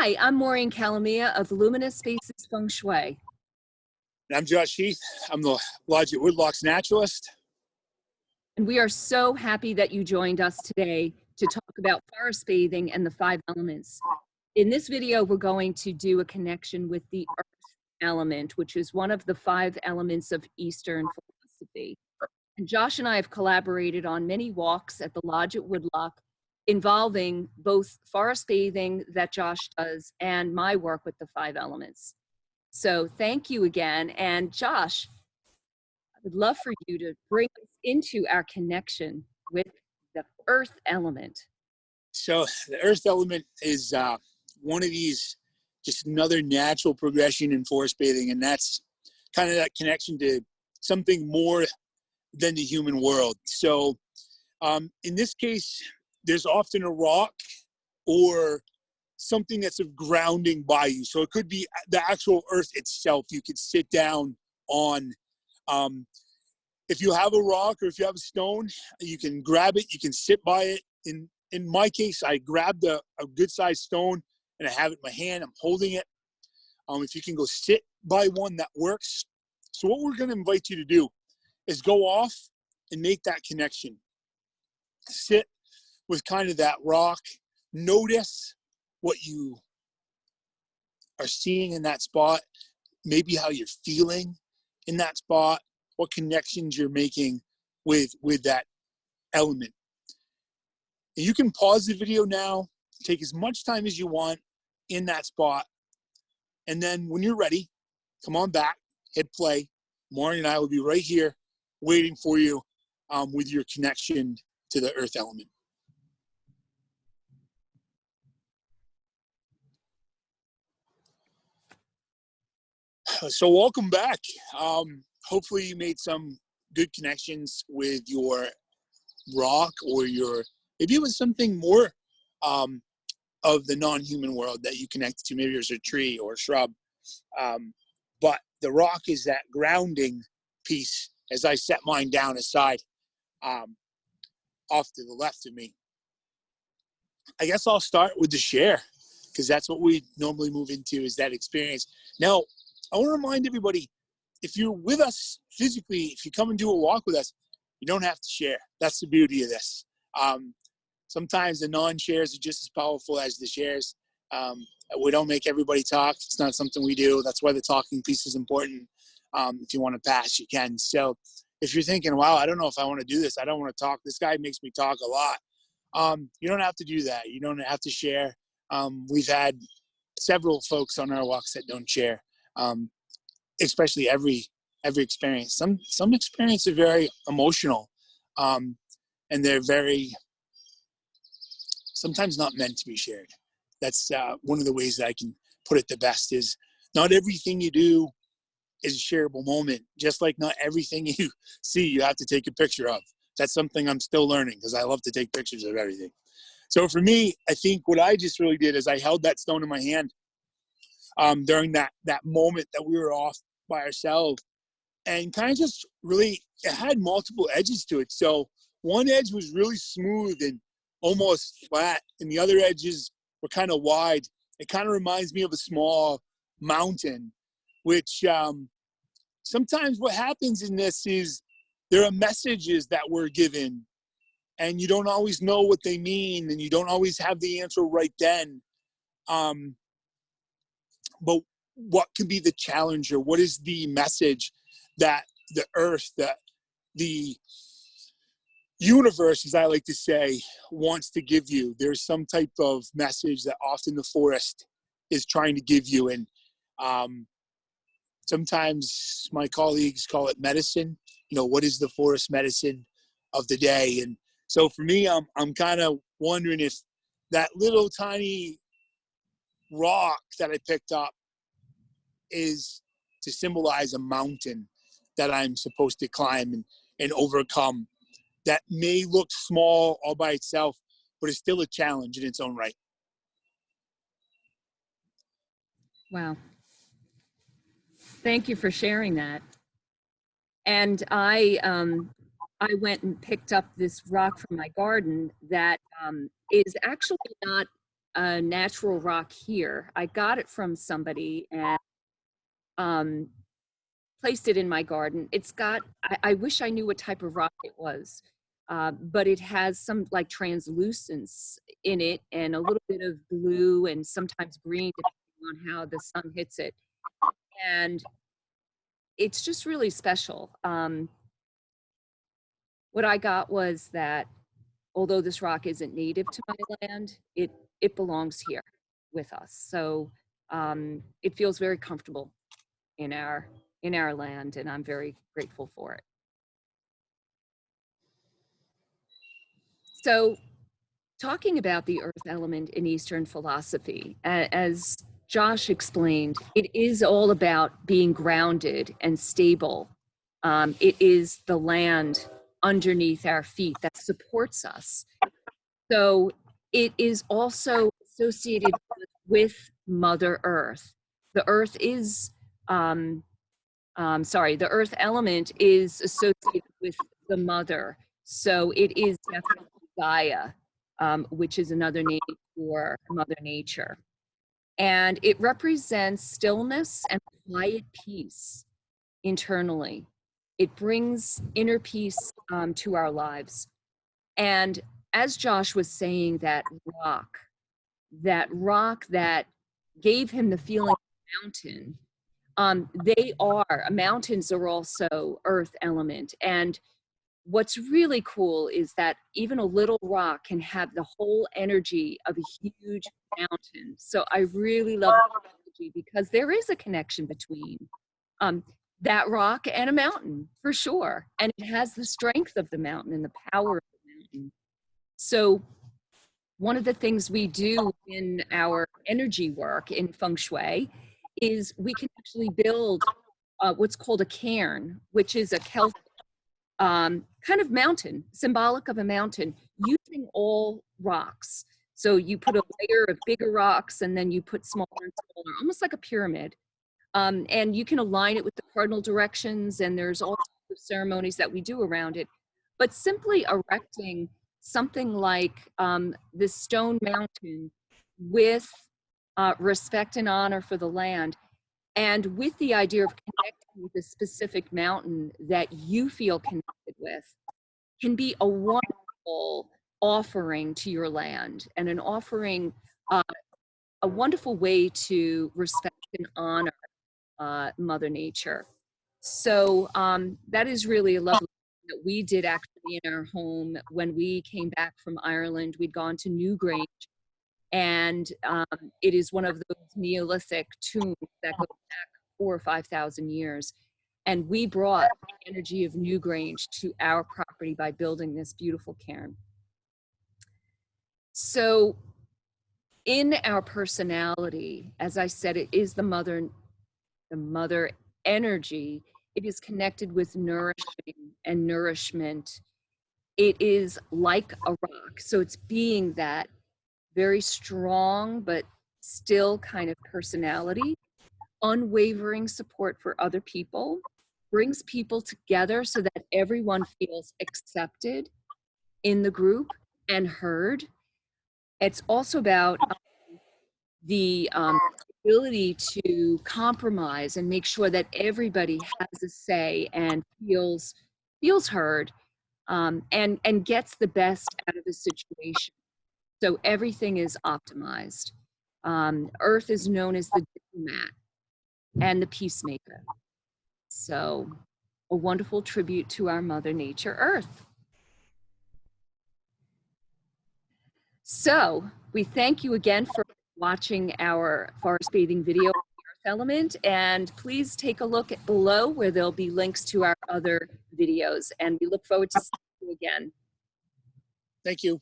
Hi, I'm Maureen Calamia of Luminous Spaces Feng Shui. And I'm Josh Heath. I'm the Lodge at Woodloch's naturalist. And we are so happy that you joined us today to talk about forest bathing and the 5 elements. In this video, we're going to do a connection with the earth element, which is one of the 5 elements of Eastern philosophy. And Josh and I have collaborated on many walks at the Lodge at Woodloch involving both forest bathing that Josh does and my work with the 5 elements. So thank you again. And Josh, I would love for you to bring us into our connection with the earth element. So the earth element is one of these, just another natural progression in forest bathing. And that's kind of that connection to something more than the human world. So in this case, there's often a rock or something that's of grounding by you. So it could be the actual earth itself. You could sit down on, if you have a rock or if you have a stone, you can grab it, you can sit by it. In my case, I grabbed a good sized stone and I have it in my hand, I'm holding it. If you can go sit by one, that works. So what we're gonna invite you to do is go off and make that connection. Sit with kind of that rock, notice what you are seeing in that spot, maybe how you're feeling in that spot, what connections you're making with that element. And you can pause the video now, take as much time as you want in that spot, and then when you're ready, come on back, hit play. Maureen and I will be right here waiting for you with your connection to the earth element. So welcome back. Hopefully you made some good connections with your rock, or maybe it was something more of the non-human world that you connected to. Maybe there's a tree or a shrub. But the rock is that grounding piece as I set mine down aside off to the left of me. I guess I'll start with the share, because that's what we normally move into, is that experience. Now, I want to remind everybody, if you're with us physically, if you come and do a walk with us, you don't have to share. That's the beauty of this. Sometimes the non-shares are just as powerful as the shares. We don't make everybody talk. It's not something we do. That's why the talking piece is important. If you want to pass, you can. So if you're thinking, wow, I don't know if I want to do this, I don't want to talk, this guy makes me talk a lot. You don't have to do that. You don't have to share. We've had several folks on our walks that don't share. Especially every experience. Some experiences are very emotional, and they're very sometimes not meant to be shared. That's one of the ways that I can put it the best, is not everything you do is a shareable moment. Just like not everything you see you have to take a picture of. That's something I'm still learning, because I love to take pictures of everything. So for me, I think what I just really did is I held that stone in my hand during that moment that we were off by ourselves, and kind of just really, it had multiple edges to it. So one edge was really smooth and almost flat, and the other edges were kind of wide. It kind of reminds me of a small mountain, which sometimes what happens in this is there are messages that we're given, and you don't always know what they mean, and you don't always have the answer right then. But what could be the challenge, or what is the message that the earth, that the universe, as I like to say, wants to give you? There's some type of message that often the forest is trying to give you. And sometimes my colleagues call it medicine. What is the forest medicine of the day? And so for me, I'm kind of wondering if that little tiny rock that I picked up is to symbolize a mountain that I'm supposed to climb and overcome, that may look small all by itself, but it's still a challenge in its own right. Wow. Thank you for sharing that. And I went and picked up this rock from my garden that is actually not a natural rock here. I got it from somebody and placed it in my garden. It's got, I wish I knew what type of rock it was, but it has some like translucence in it and a little bit of blue and sometimes green depending on how the sun hits it. And it's just really special. What I got was that although this rock isn't native to my land, it belongs here with us. So it feels very comfortable in our land, and I'm very grateful for it. So talking about the earth element in Eastern philosophy, as Josh explained, it is all about being grounded and stable. It is the land underneath our feet that supports us. So it is also associated with Mother Earth. The earth is, the earth element is associated with the mother. So it is definitely Gaia, which is another name for Mother Nature. And it represents stillness and quiet peace internally. It brings inner peace to our lives. And as Josh was saying, that rock that gave him the feeling of mountain, mountains are also earth element. And what's really cool is that even a little rock can have the whole energy of a huge mountain. So I really love that energy because there is a connection between that rock and a mountain for sure. And it has the strength of the mountain and the power of the mountain. So one of the things we do in our energy work in feng shui is we can actually build what's called a cairn, which is a Celtic kind of mountain, symbolic of a mountain, using all rocks. So you put a layer of bigger rocks and then you put smaller and smaller, almost like a pyramid. And you can align it with the cardinal directions, and there's all sorts of ceremonies that we do around it. But simply erecting something like this stone mountain with respect and honor for the land, and with the idea of connecting with a specific mountain that you feel connected with, can be a wonderful offering to your land, and an offering, a wonderful way to respect and honor Mother Nature. So that is really a lovely thing that we did actually in our home when we came back from Ireland. We'd gone to Newgrange, and it is one of those Neolithic tombs that go back 4,000 or 5,000 years. And we brought the energy of Newgrange to our property by building this beautiful cairn. So in our personality, as I said, it is the mother energy. It is connected with nourishing and nourishment. It is like a rock. So it's being that very strong, but still kind of personality, unwavering support for other people, brings people together so that everyone feels accepted in the group and heard. It's also about the ability to compromise and make sure that everybody has a say and feels heard, and gets the best out of the situation. So everything is optimized. Earth is known as the diplomat and the peacemaker. So a wonderful tribute to our Mother Nature, Earth. So we thank you again for watching our forest bathing video, Earth Element, and please take a look at below where there'll be links to our other videos, and we look forward to seeing you again. Thank you.